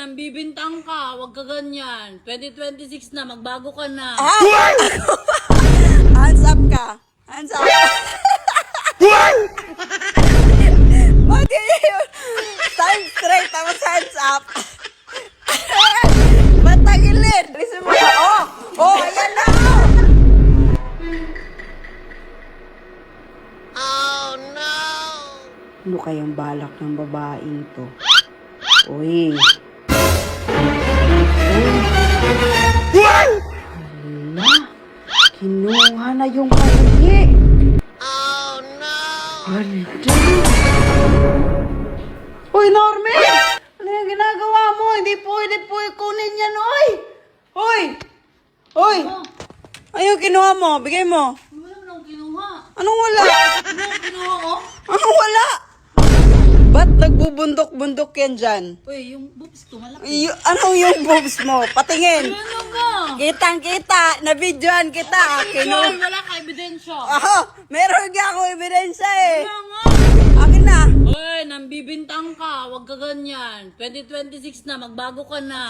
Bibintang ka, wag ka ganyan. 2026 na, magbago ka na. Hands up ka. Hands up. Bakit yun? Stand straight, tapos hands up. Ba't tagilid? Listen mo. Oh, ayan na. Oh no! Ano kayang balak ng babaeng to? Uy. Hala, kinuha na yung kalihi. Oh no! Hala. Uy, Norme! Ano yung ginagawa mo? Hindi pwede kunin yan, oy! Hoy! Hoy! Ayun, kinuha mo. Bigay mo. Wala mo nang kinuha. Anong wala? Ano ang kinuha ko? Anong wala? Ba't nagbubundok-bundok yan dyan? Uy, yung boobs ko, malaki. Anong yung boobs mo? Patingin. Ano ka? Kitang-kita. Nabidyohan kita. Ay, wala ka ebidensya. Meron ka akong ebidensya eh. Wala nga. Akin na. Uy, nambibintang ka, wag ka ganyan. 2026 na, magbago ka na.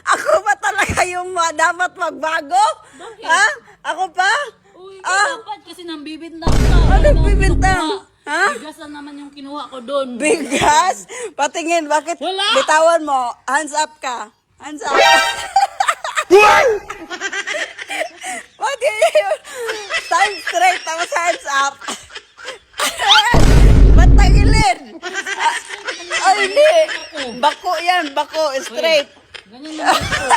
Ako ba talaga yung dapat magbago? Bakit? Ha? Ako pa? Uy, dapat kasi nambibintang ka. Ano bibintang? Ha? Bigas na naman yung kinuha ko doon. Bigas? Patingin, bakit? Wala. Bitawan mo. Hands up ka. Hands up. Bakit yun? Stand straight, tapos hands up. Ba't tagilid? Ay, hindi. Bako yan, bako. Straight. Ganyan lang ako.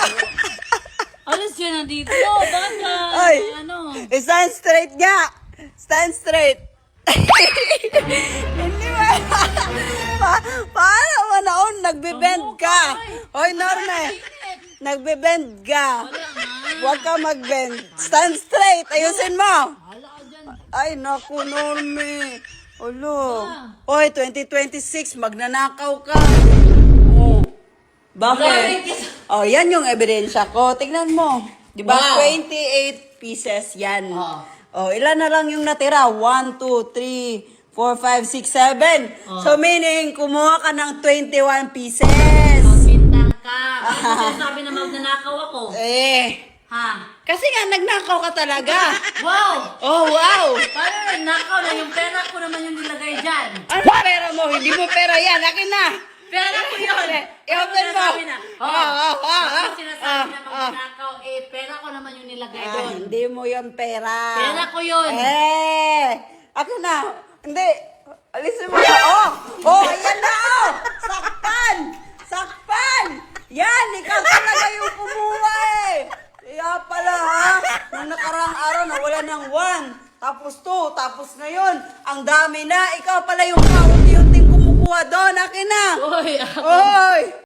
Alis yun na dito. Bakit ka? Ay. Ano? Stand straight nga. Stand straight. Hindi ba? Paano mo naon? Nagbe-bend ka. Hoy, Norme. Nagbe-bend ka. Wala nga. Huwag ka mag-bend. Stand straight. Ayusin mo. Hala ka dyan. Ay, naku, Norme. Ulo. Hoy, 2026, magnanakaw ka. Oh. Bakit? Oh, yan yung ebidensya ko. Tignan mo. Di ba? Wow. 28 pieces yan. Oh, ilan na lang yung natira? 1, 2, 3, 4, 5, 6, 7. So, meaning, kumuha ka ng 21 pieces. Bintang ka. Bakit sabi na magnanakaw ako? Ha? Kasi nga, nagnakaw ka talaga. Wow! Oh, wow. Paano nagnakaw na yung pera ko naman yung nilagay dyan? Ano pera mo? Hindi mo pera yan. Akin na. Pera ko yun! I-open mo. Sinasabi na. Sinasabi na magnanakaw, pera ko naman yung nilagay doon. Hindi mo yon pera. Pera ko yun. Akin na. Hindi. Alisin mo na. Ayan na. Sakpan. Sakpan. Yan, ikaw talaga yung kumuha eh. Kaya pala ha. Nung nakaraang araw nawala ng 1. Tapos 2. Tapos ngayon, ang dami na. Ikaw pala yung kaunti-unting kumukuha doon. Akin na. Uy, Oy.